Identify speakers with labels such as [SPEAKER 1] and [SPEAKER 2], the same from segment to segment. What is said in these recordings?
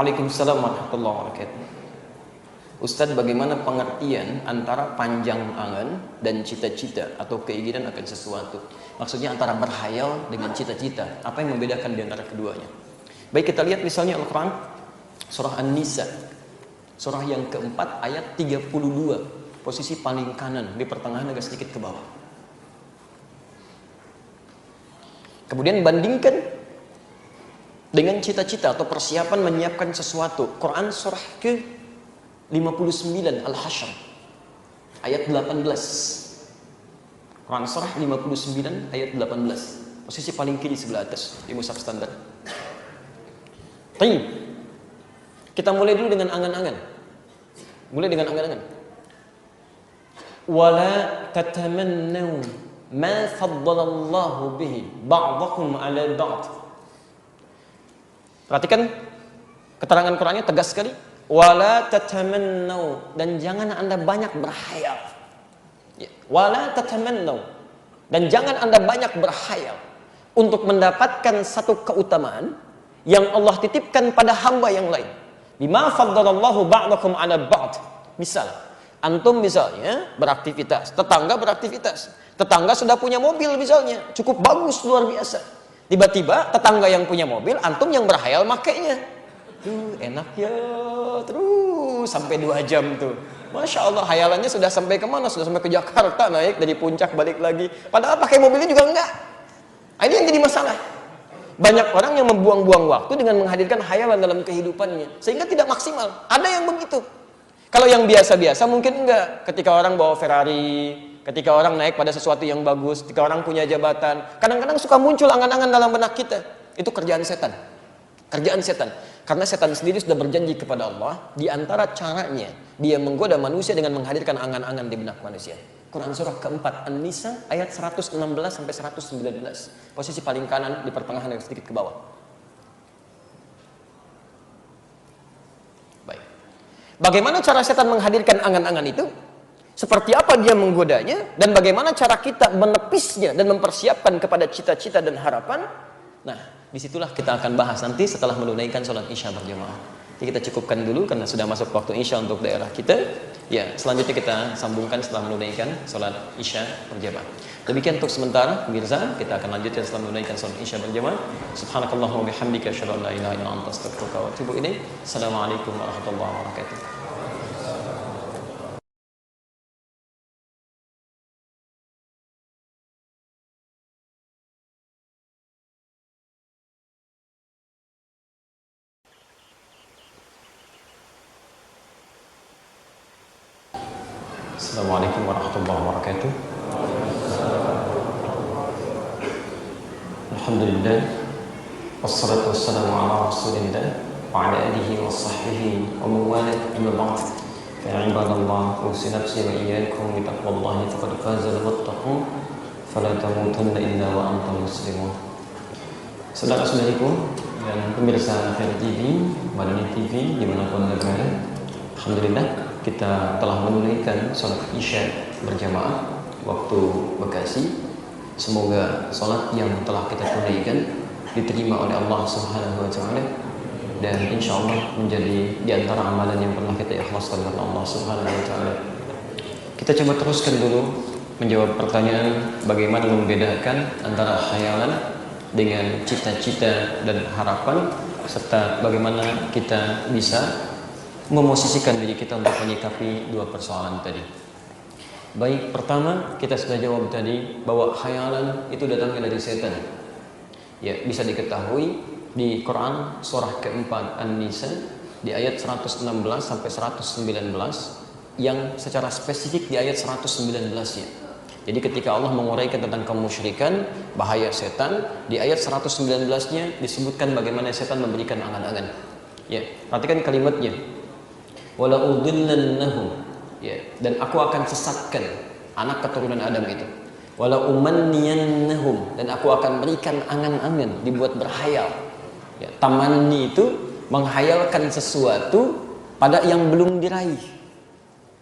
[SPEAKER 1] Waalaikumsalam warahmatullahi wabarakatuh. Ustadz, bagaimana pengertian antara panjang angan dan cita-cita atau keinginan akan sesuatu? Maksudnya antara berhayal dengan cita-cita. Apa yang membedakan di antara keduanya? Baik, kita lihat misalnya Al-Quran, surah An-Nisa, surah yang keempat ayat 32, posisi paling kanan, di pertengahan agak sedikit ke bawah. Kemudian bandingkan dengan cita-cita atau persiapan menyiapkan sesuatu. Quran surah ke 59 Al-Hasyr ayat 18. Quran surah 59 ayat 18, posisi paling kiri sebelah atas di mushaf standar. Baik, kita mulai dulu dengan angan-angan. Wala tatamannu ma faddalallahu bihi ba'dakum 'ala ba'd. Perhatikan keterangan Qurannya tegas sekali. Wala tatamannu, dan jangan Anda banyak berhayal. Wala tatamannu, dan jangan Anda banyak berhayal untuk mendapatkan satu keutamaan yang Allah titipkan pada hamba yang lain. Bima faddalallahu ba'dakum 'ala ba'd. Misal, antum misalnya beraktivitas, tetangga beraktivitas. Tetangga sudah punya mobil misalnya, cukup bagus, luar biasa. Tiba-tiba tetangga yang punya mobil, antum yang berhayal makainya. Enak ya, terus sampai 2 jam tuh. Masya Allah, hayalannya sudah sampai kemana? Sudah sampai ke Jakarta, naik dari puncak balik lagi. Padahal pakai mobilnya juga enggak. Ini yang jadi masalah. Banyak orang yang membuang-buang waktu dengan menghadirkan hayalan dalam kehidupannya, sehingga tidak maksimal. Ada yang begitu. Kalau yang biasa-biasa mungkin enggak. Ketika orang bawa Ferrari, ketika orang naik pada sesuatu yang bagus, ketika orang punya jabatan, kadang-kadang suka muncul angan-angan dalam benak kita. Itu kerjaan setan. Kerjaan setan. Karena setan sendiri sudah berjanji kepada Allah, di antara caranya dia menggoda manusia dengan menghadirkan angan-angan di benak manusia. Quran surah keempat An-Nisa ayat 116 sampai 119. Posisi paling kanan di pertengahan yang sedikit ke bawah. Baik. Bagaimana cara setan menghadirkan angan-angan itu? Seperti apa dia menggodanya, dan bagaimana cara kita menepisnya dan mempersiapkan kepada cita-cita dan harapan? Nah, disitulah kita akan bahas nanti setelah menunaikan sholat isya berjamaah. Jadi kita cukupkan dulu karena sudah masuk waktu isya untuk daerah kita. Ya, selanjutnya kita sambungkan setelah menunaikan sholat isya berjamaah. Demikian untuk sementara, pemirsa, kita akan lanjutkan setelah menunaikan sholat isya berjamaah. Subhanakallahumma wa bihamdika asyhadu an la ilaha illa anta astaghfiruka wa atubu ilaik. Assalamualaikum warahmatullahi wabarakatuh. Assalamualaikum warahmatullahi wabarakatuh. Alhamdulillah, wassalatu wassalamu ala rasulillah wa ala alihi wa sahbihi wa mawala amma ba'd. Fa ibadallah, usi nafsi wa iyyakum bi taqwallahi faqad faza al-muttaqun fala tamutunna illa wa antum muslimun. Saudara-saudariku dan pemirsa Akhir TV, Madani TV dimanapun berada, alhamdulillah kita telah menunaikan sholat isya berjamaah waktu Bekasi. Semoga sholat yang telah kita tunaikan diterima oleh Allah Subhanahu wa Ta'ala, dan insya Allah menjadi di antara amalan yang pernah kita ikhlaskan karena Allah Subhanahu wa Ta'ala. Kita coba teruskan dulu menjawab pertanyaan bagaimana membedakan antara khayalan dengan cita-cita dan harapan, serta bagaimana kita bisa memosisikan diri kita untuk menyikapi dua persoalan tadi. Baik, pertama kita sudah jawab tadi bahwa khayalan itu datangnya dari setan. Ya, bisa diketahui di Quran surah keempat An-Nisa di ayat 116 sampai 119, yang secara spesifik di ayat 119-nya. Jadi ketika Allah menguraikan tentang kemusyrikan, bahaya setan, di ayat 119-nya disebutkan bagaimana setan memberikan angan-angan. Ya, perhatikan kalimatnya. Wala udillannahum, ya, dan aku akan sesatkan anak keturunan Adam itu. Wala umanniyannahum, dan aku akan berikan angan-angan, dibuat berhayal. Ya, tamanni itu menghayalkan sesuatu pada yang belum diraih.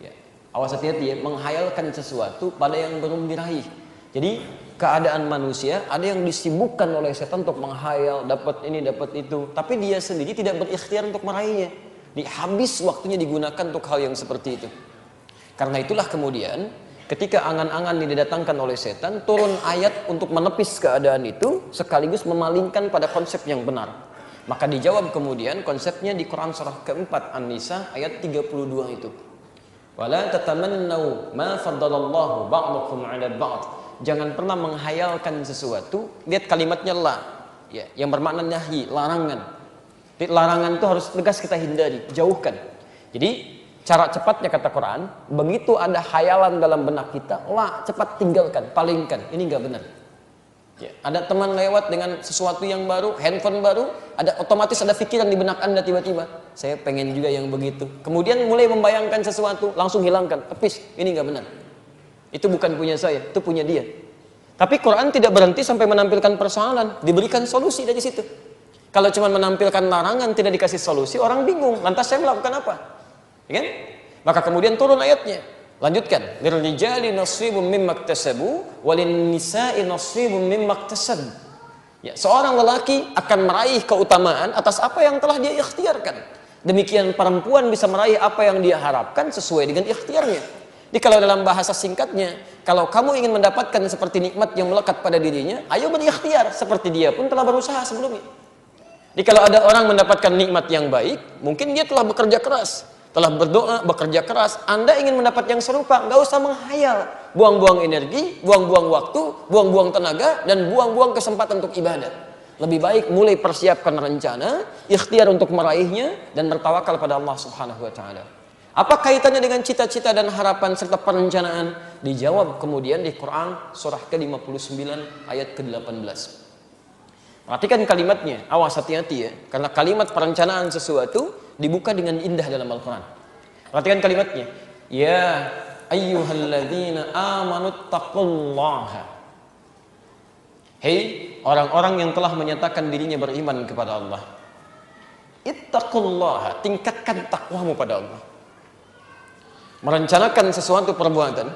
[SPEAKER 1] Ya, awas hati-hati ya, menghayalkan sesuatu pada yang belum diraih. Jadi keadaan manusia, ada yang disibukkan oleh setan untuk menghayal, dapat ini, dapat itu, tapi dia sendiri tidak berikhtiar untuk meraihnya. Habis waktunya digunakan untuk hal yang seperti itu. Karena itulah kemudian ketika angan-angan ini didatangkan oleh setan, turun ayat untuk menepis keadaan itu sekaligus memalingkan pada konsep yang benar. Maka dijawab kemudian konsepnya di Quran surah keempat An-Nisa ayat 32 itu. Wala tatamannau ma faddalallahu ba'dakum 'ala ba'd. Jangan pernah menghayalkan sesuatu. Lihat kalimatnya la, ya, yang bermakna nahi, larangan. Larangan itu harus tegas kita hindari, jauhkan. Jadi cara cepatnya kata Quran, begitu ada khayalan dalam benak kita, la, cepat tinggalkan, palingkan. Ini enggak benar. Ya, ada teman lewat dengan sesuatu yang baru, handphone baru, ada otomatis ada pikiran di benak Anda tiba-tiba, saya pengen juga yang begitu. Kemudian mulai membayangkan sesuatu, langsung hilangkan, tepis. Ini enggak benar. Itu bukan punya saya, itu punya dia. Tapi Quran tidak berhenti sampai menampilkan persoalan, diberikan solusi dari situ. Kalau cuma menampilkan larangan tidak dikasih solusi, orang bingung. Lantas saya melakukan apa? Ya kan? Maka kemudian turun ayatnya. Lanjutkan. Lirrijali nasibun mimma iktasabu walin nisa'i nasibun mimma iktasab. Ya, seorang lelaki akan meraih keutamaan atas apa yang telah dia ikhtiarkan. Demikian perempuan bisa meraih apa yang dia harapkan sesuai dengan ikhtiarnya. Jadi kalau dalam bahasa singkatnya, kalau kamu ingin mendapatkan seperti nikmat yang melekat pada dirinya, ayo berikhtiar seperti dia pun telah berusaha sebelumnya. Jadi kalau ada orang mendapatkan nikmat yang baik, mungkin dia telah bekerja keras, telah berdoa, bekerja keras. Anda ingin mendapat yang serupa, nggak usah menghayal, buang-buang energi, buang-buang waktu, buang-buang tenaga, dan buang-buang kesempatan untuk ibadah. Lebih baik mulai persiapkan rencana, ikhtiar untuk meraihnya, dan bertawakal pada Allah Subhanahu Wa Taala. Apa kaitannya dengan cita-cita dan harapan serta perencanaan? Dijawab kemudian di Quran surah ke-59 ayat ke-18. Perhatikan kalimatnya, awas hati-hati ya, karena kalimat perencanaan sesuatu dibuka dengan indah dalam Al-Quran. Perhatikan kalimatnya, ya ayyuhalladzina amanuttaqullaha. Hei orang-orang yang telah menyatakan dirinya beriman kepada Allah, ittaqullaha, tingkatkan takwamu pada Allah. Merencanakan sesuatu perbuatan,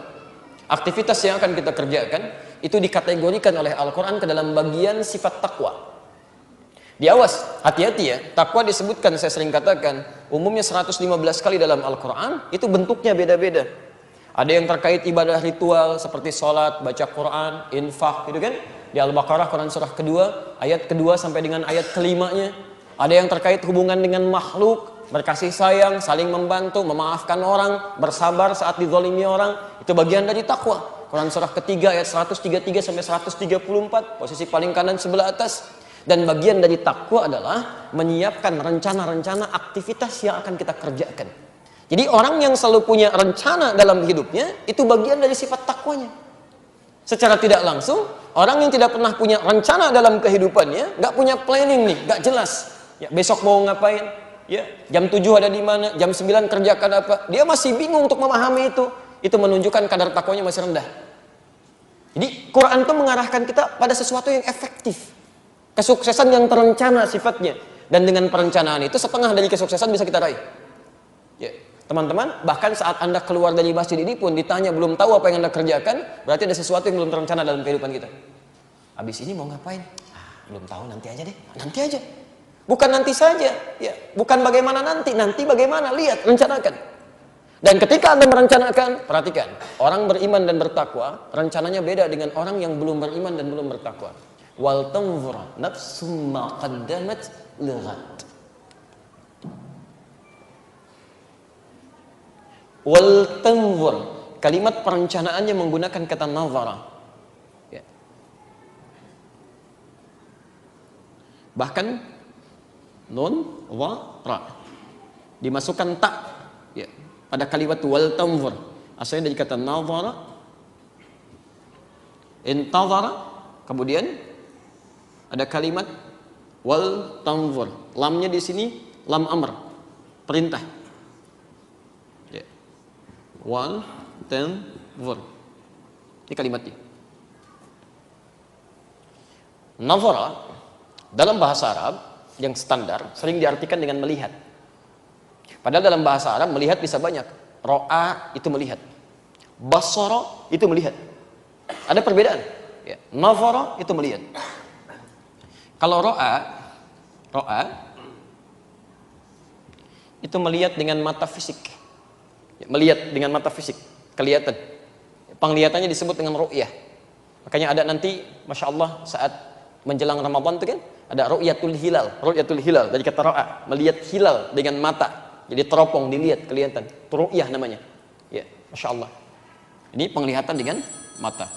[SPEAKER 1] aktivitas yang akan kita kerjakan, itu dikategorikan oleh Al-Quran ke dalam bagian sifat takwa. Diawas, hati-hati ya, takwa disebutkan, saya sering katakan, umumnya 115 kali dalam Al-Quran, itu bentuknya beda-beda. Ada yang terkait ibadah ritual, seperti sholat, baca Quran, infak, gitu kan? Di Al-Baqarah, Quran surah kedua, ayat kedua sampai dengan ayat kelimanya. Ada yang terkait hubungan dengan makhluk, berkasih sayang, saling membantu, memaafkan orang, bersabar saat dizalimi orang, itu bagian dari takwa. Quran surah ketiga ayat 133 sampai 134, posisi paling kanan sebelah atas. Dan bagian dari takwa adalah menyiapkan rencana-rencana aktivitas yang akan kita kerjakan. Jadi orang yang selalu punya rencana dalam hidupnya, itu bagian dari sifat takwanya. Secara tidak langsung, orang yang tidak pernah punya rencana dalam kehidupannya, nggak punya planning nih, nggak jelas. Ya, besok mau ngapain? Ya, jam 7 ada di mana, jam 9 kerjakan apa, dia masih bingung untuk memahami itu menunjukkan kadar takwanya masih rendah. Jadi Quran itu mengarahkan kita pada sesuatu yang efektif, kesuksesan yang terencana sifatnya, dan dengan perencanaan itu setengah dari kesuksesan bisa kita raih. Ya, teman-teman, bahkan saat Anda keluar dari masjid ini pun ditanya belum tahu apa yang Anda kerjakan, berarti ada sesuatu yang belum terencana dalam kehidupan kita. Habis ini mau ngapain? Belum tahu, nanti aja deh, nanti aja. Bukan nanti saja, ya, bukan bagaimana nanti bagaimana, lihat, rencanakan. Dan ketika Anda merencanakan, perhatikan, orang beriman dan bertakwa, rencananya beda dengan orang yang belum beriman dan belum bertakwa. Wal tanzur nafsum ma qaddamat lighad. Wal tanzur, kalimat perencanaannya menggunakan kata nazara. Ya. Bahkan nun, wa, ra. Dimasukkan tak ya, pada kalimat wal tanzur. Asalnya dari kata nazara, intazara, kemudian ada kalimat wal tanzur. Lamnya di sini lam amr, perintah. Ya. Wal tanzur. Ini kalimatnya. Nazara dalam bahasa Arab yang standar sering diartikan dengan melihat. Padahal dalam bahasa Arab melihat bisa banyak. Ro'a itu melihat, basara itu melihat. Ada perbedaan. Ya. Nazara itu melihat. Kalau ro'a itu melihat dengan mata fisik. Ya, melihat dengan mata fisik, kelihatan. Penglihatannya disebut dengan ru'yah. Makanya ada nanti, Masya Allah, saat menjelang Ramadan itu kan, ada ru'yatul hilal, dari kata ro'a, melihat hilal dengan mata. Jadi teropong, dilihat, kelihatan. Itu ru'yah namanya. Ya, Masya Allah. Ini penglihatan dengan mata.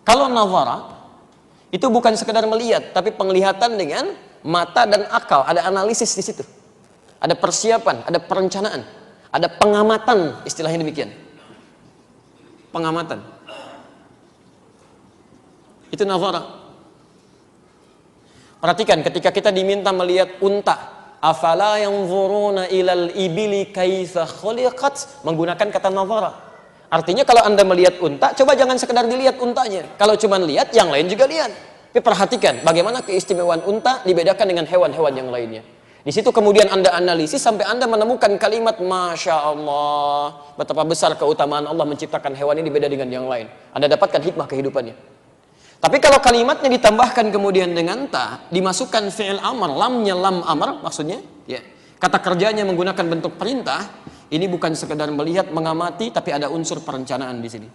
[SPEAKER 1] Kalau nazara, itu bukan sekedar melihat, tapi penglihatan dengan mata dan akal. Ada analisis di situ. Ada persiapan, ada perencanaan, ada pengamatan, istilahnya demikian. Pengamatan. Itu nazara. Perhatikan ketika kita diminta melihat unta, afala yanzuruna ilal ibili kaifa khuliqat, menggunakan kata nazara. Artinya kalau Anda melihat unta, coba jangan sekedar dilihat untanya. Kalau cuma lihat, yang lain juga lihat. Tapi perhatikan bagaimana keistimewaan unta dibedakan dengan hewan-hewan yang lainnya. Di situ kemudian Anda analisis sampai Anda menemukan kalimat Masya Allah, betapa besar keutamaan Allah menciptakan hewan ini beda dengan yang lain. Anda dapatkan hikmah kehidupannya. Tapi kalau kalimatnya ditambahkan kemudian dengan ta, dimasukkan fi'il amr, lamnya lam amr, maksudnya ya, kata kerjanya menggunakan bentuk perintah, ini bukan sekedar melihat, mengamati, tapi ada unsur perencanaan di sini.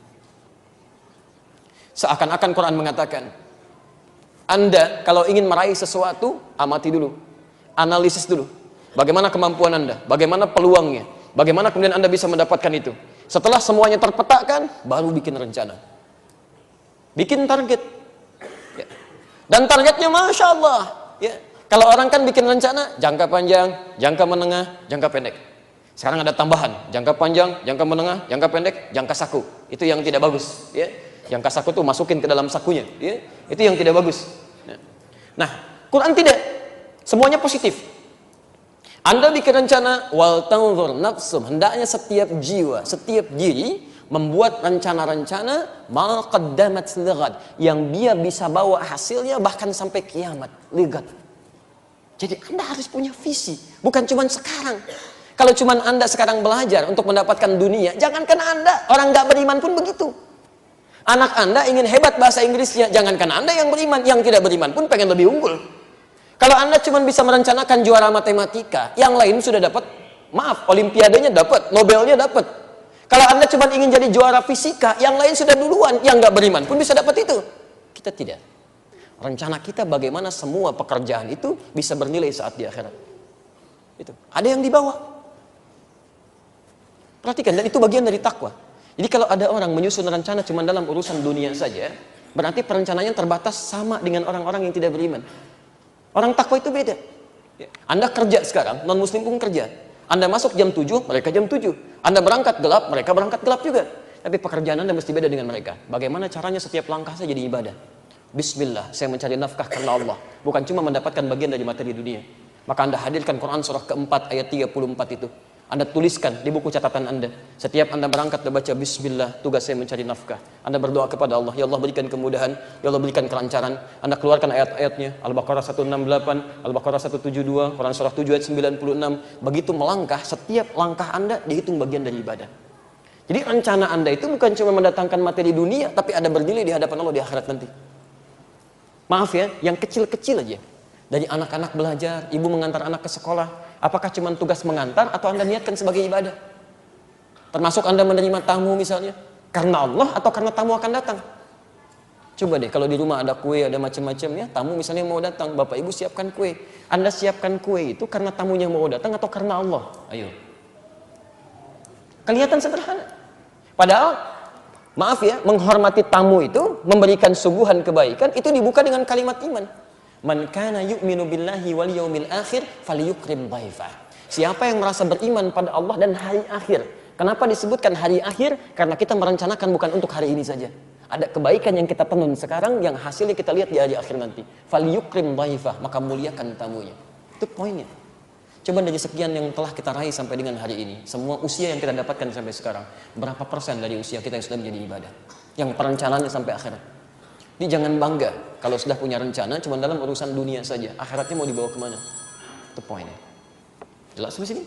[SPEAKER 1] Seakan-akan Quran mengatakan, Anda kalau ingin meraih sesuatu, amati dulu. Analisis dulu, bagaimana kemampuan Anda, bagaimana peluangnya, bagaimana kemudian Anda bisa mendapatkan itu. Setelah semuanya terpetakan, baru bikin rencana, bikin target. Ya. Dan targetnya Masya Allah. Ya. Kalau orang kan bikin rencana, jangka panjang, jangka menengah, jangka pendek. Sekarang ada tambahan, jangka panjang, jangka menengah, jangka pendek, jangka saku. Itu yang tidak bagus. Ya. Jangka saku tuh masukin ke dalam sakunya. Ya. Itu yang tidak bagus. Ya. Nah, Quran tidak. Semuanya positif. Anda bikin rencana, wal tanzur nafsum, hendaknya setiap jiwa, setiap diri membuat rencana-rencana ma qaddamat lighad, yang dia bisa bawa hasilnya bahkan sampai kiamat, lighad. Jadi Anda harus punya visi, bukan cuma sekarang. Kalau cuma Anda sekarang belajar untuk mendapatkan dunia, jangankan Anda, orang nggak beriman pun begitu. Anak Anda ingin hebat bahasa Inggrisnya, jangankan Anda yang beriman, yang tidak beriman pun pengen lebih unggul. Kalau Anda cuma bisa merencanakan juara matematika, yang lain sudah dapat, maaf, olimpiadanya dapat, Nobelnya dapat. Kalau Anda cuma ingin jadi juara fisika, yang lain sudah duluan, yang nggak beriman pun bisa dapat itu. Kita tidak. Rencana kita bagaimana semua pekerjaan itu bisa bernilai saat di akhirat. Itu. Ada yang dibawa. Perhatikan, dan itu bagian dari takwa. Jadi kalau ada orang menyusun rencana cuma dalam urusan dunia saja, berarti perencanaannya terbatas sama dengan orang-orang yang tidak beriman. Orang takwa itu beda. Anda kerja sekarang, non-muslim pun kerja. Anda masuk jam 7, mereka jam 7. Anda berangkat gelap, mereka berangkat gelap juga. Tapi pekerjaan Anda mesti beda dengan mereka. Bagaimana caranya setiap langkah saya jadi ibadah? Bismillah, saya mencari nafkah karena Allah. Bukan cuma mendapatkan bagian dari materi dunia. Maka Anda hadirkan Quran surah keempat ayat 34 itu. Anda tuliskan di buku catatan Anda. Setiap Anda berangkat baca Bismillah, tugas saya mencari nafkah. Anda berdoa kepada Allah, ya Allah berikan kemudahan, ya Allah berikan kelancaran. Anda keluarkan ayat-ayatnya, Al-Baqarah 168, Al-Baqarah 172, Quran surah 7 ayat 96. Begitu melangkah, setiap langkah Anda dihitung bagian dari ibadah. Jadi rencana Anda itu bukan cuma mendatangkan materi dunia, tapi ada bernilai di hadapan Allah di akhirat nanti. Maaf ya, yang kecil-kecil aja. Dari anak-anak belajar, ibu mengantar anak ke sekolah, apakah cuma tugas mengantar atau Anda niatkan sebagai ibadah? Termasuk Anda menerima tamu misalnya, karena Allah atau karena tamu akan datang? Coba deh, kalau di rumah ada kue, ada macam-macam ya, tamu misalnya mau datang, Bapak Ibu siapkan kue. Anda siapkan kue itu karena tamunya mau datang atau karena Allah? Ayo. Kelihatan sederhana. Padahal, maaf ya, menghormati tamu itu, memberikan suguhan kebaikan, itu dibuka dengan kalimat iman. Man kana yu'minu billahi wal yawmil akhir falyukrim dhaifah. Siapa yang merasa beriman pada Allah dan hari akhir. Kenapa disebutkan hari akhir? Karena kita merencanakan bukan untuk hari ini saja. Ada kebaikan yang kita tenun sekarang yang hasilnya kita lihat di hari akhir nanti. Falyukrim dhaifah, maka muliakan tamunya. Itu poinnya. Coba dari sekian yang telah kita raih sampai dengan hari ini, semua usia yang kita dapatkan sampai sekarang, berapa persen dari usia kita yang sudah menjadi ibadah? Yang perencanaannya sampai akhirat. Ini jangan bangga kalau sudah punya rencana cuma dalam urusan dunia saja. Akhiratnya mau dibawa kemana? Itu poinnya. Jelas di sini?